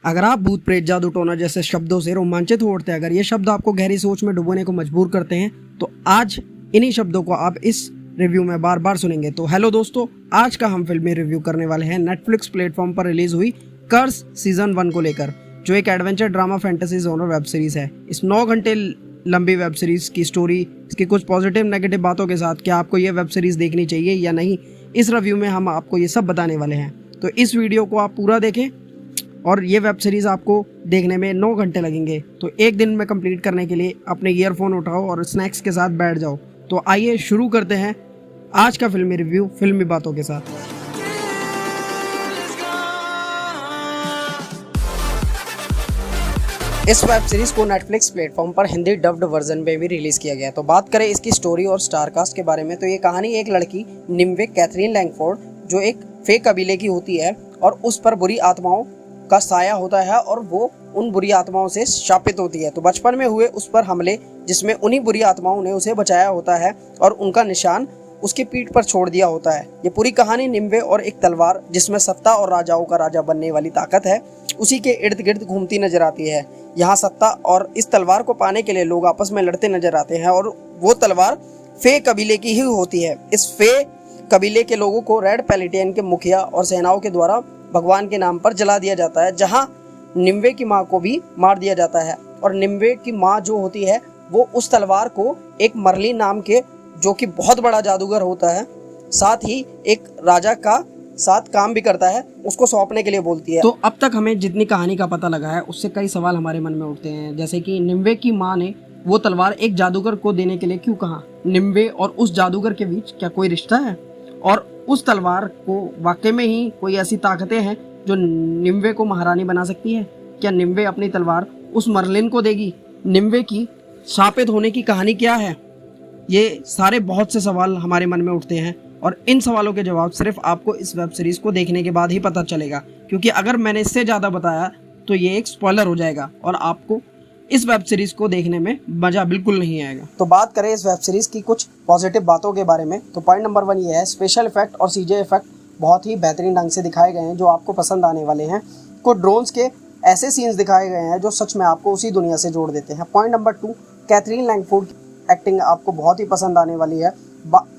अगर आप भूत प्रेत जादू टोना जैसे शब्दों से रोमांचित हो उठते हैं, अगर ये शब्द आपको गहरी सोच में डुबोने को मजबूर करते हैं, तो आज इन्हीं शब्दों को आप इस रिव्यू में बार बार सुनेंगे। तो हेलो दोस्तों, आज का हम फिल्मी रिव्यू करने वाले हैं नेटफ्लिक्स प्लेटफॉर्म पर रिलीज हुई कर्स सीजन 1 को लेकर, जो एक adventure drama fantasy genre web series है। इस 9 घंटे लंबी वेब सीरीज की स्टोरी, इसकी कुछ पॉजिटिव नेगेटिव बातों के साथ क्या आपको ये वेब सीरीज देखनी चाहिए या नहीं, इस रिव्यू में हम आपको ये सब बताने वाले हैं। तो इस वीडियो को आप पूरा देखें और ये वेब सीरीज़ आपको देखने में 9 घंटे लगेंगे। तो एक दिन में कंप्लीट करने के लिए अपने ईयरफोन उठाओ और स्नैक्स के साथ बैठ जाओ। तो आइए शुरू करते हैं आज का फिल्मी रिव्यू फिल्मी बातों के साथ। इस वेब सीरीज को नेटफ्लिक्स प्लेटफॉर्म पर हिंदी डब्ड वर्जन में भी रिलीज किया गया है। तो बात करें इसकी स्टोरी और स्टारकास्ट के बारे में, तो ये कहानी एक लड़की निम्वे कैथरीन लैंगफोर्ड, जो एक फेक कबीले की होती है और उस पर बुरी आत्माओं का साया होता है और वो उन बुरी आत्माओं से शापित होती है। तो बचपन में हुए उस पर हमले, जिसमें उन्हीं बुरी आत्माओं ने उसे बचाया होता है और उनका निशान उसकी पीठ पर छोड़ दिया होता है। ये पूरी कहानी निम्वे और एक तलवार, जिसमें सत्ता और राजाओं का राजा बनने वाली ताकत है, उसी के इर्द गिर्द घूमती नजर आती है। यहाँ सत्ता और इस तलवार को पाने के लिए लोग आपस में लड़ते नजर आते हैं और वो तलवार फे कबीले की ही होती है। इस फे कबीले के लोगों को रेड पैलेटियन के मुखिया और सेनाओं के द्वारा भगवान के नाम पर जला दिया जाता है, जहाँ निम्वे की माँ को भी मार दिया जाता है। और निम्वे की माँ जो होती है वो उस तलवार को एक मर्लिन नाम के, जो कि बहुत बड़ा जादूगर होता है, साथ ही एक राजा का साथ काम भी करता है, उसको सौंपने के लिए बोलती है। तो अब तक हमें जितनी कहानी का पता लगा है उससे कई सवाल हमारे मन में उठते हैं, जैसे कि निम्वे की माँ ने वो तलवार एक जादूगर को देने के लिए क्यों कहा? निम्वे और उस जादूगर के बीच क्या कोई रिश्ता है? और उस तलवार को वाकई में ही कोई ऐसी ताकतें हैं जो निम्वे को महारानी बना सकती है? क्या निम्वे अपनी तलवार उस मर्लिन को देगी? निम्वे की शापित होने की कहानी क्या है? ये सारे बहुत से सवाल हमारे मन में उठते हैं और इन सवालों के जवाब सिर्फ आपको इस वेब सीरीज को देखने के बाद ही पता चलेगा, क्योंकि अगर मैंने इससे ज़्यादा बताया तो ये एक स्पॉइलर हो जाएगा और आपको इस वेब सीरीज को देखने में मज़ा बिल्कुल नहीं आएगा। तो बात करें इस वेब सीरीज की कुछ पॉजिटिव बातों के बारे में, तो पॉइंट नंबर 1 ये है, स्पेशल इफेक्ट और सीजे इफेक्ट बहुत ही बेहतरीन ढंग से दिखाए गए हैं, जो आपको पसंद आने वाले हैं। कुछ ड्रोन्स के ऐसे सीन्स दिखाए गए हैं जो सच में आपको उसी दुनिया से जोड़ देते हैं। पॉइंट नंबर 2, कैथरीन लैंगफोर्ड की एक्टिंग आपको बहुत ही पसंद आने वाली है।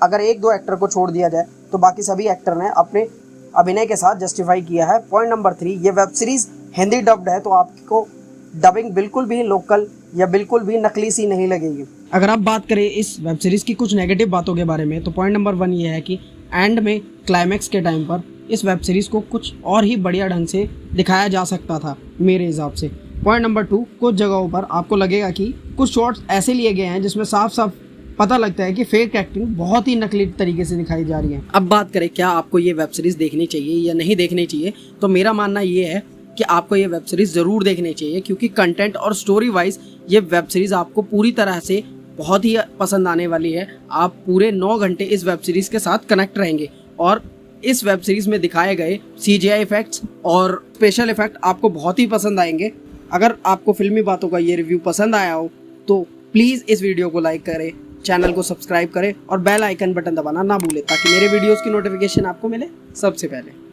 अगर 1-2 एक्टर को छोड़ दिया जाए तो बाकी सभी एक्टर ने अपने अभिनय के साथ जस्टिफाई किया है। पॉइंट नंबर 3, ये वेब सीरीज हिंदी डब्ड है, तो आपको डबिंग बिल्कुल भी लोकल या बिल्कुल भी नकली सी नहीं लगेगी। अगर आप बात करें इस वेब सीरीज की कुछ नेगेटिव बातों के बारे में, तो पॉइंट नंबर 1 ये है कि एंड में क्लाइमैक्स के टाइम पर इस वेब सीरीज को कुछ और ही बढ़िया ढंग से दिखाया जा सकता था मेरे हिसाब से। पॉइंट नंबर 2, कुछ जगहों पर आपको लगेगा कि कुछ शॉट्स ऐसे लिए गए हैं जिसमें साफ साफ पता लगता है कि फेक एक्टिंग बहुत ही नकली तरीके से दिखाई जा रही है। अब बात करें क्या आपको ये वेब सीरीज देखनी चाहिए या नहीं देखनी चाहिए, तो मेरा मानना ये है कि आपको ये वेब सीरीज ज़रूर देखनी चाहिए, क्योंकि कंटेंट और स्टोरी वाइज ये वेब सीरीज आपको पूरी तरह से बहुत ही पसंद आने वाली है। आप पूरे 9 घंटे इस वेब सीरीज के साथ कनेक्ट रहेंगे और इस वेब सीरीज में दिखाए गए CGI इफेक्ट्स और स्पेशल इफेक्ट आपको बहुत ही पसंद आएंगे। अगर आपको फिल्मी बातों का ये रिव्यू पसंद आया हो तो प्लीज़ इस वीडियो को लाइक करें, चैनल को सब्सक्राइब करें और बेल आइकन बटन दबाना ना भूलें, ताकि मेरे वीडियोस की नोटिफिकेशन आपको मिले सबसे पहले।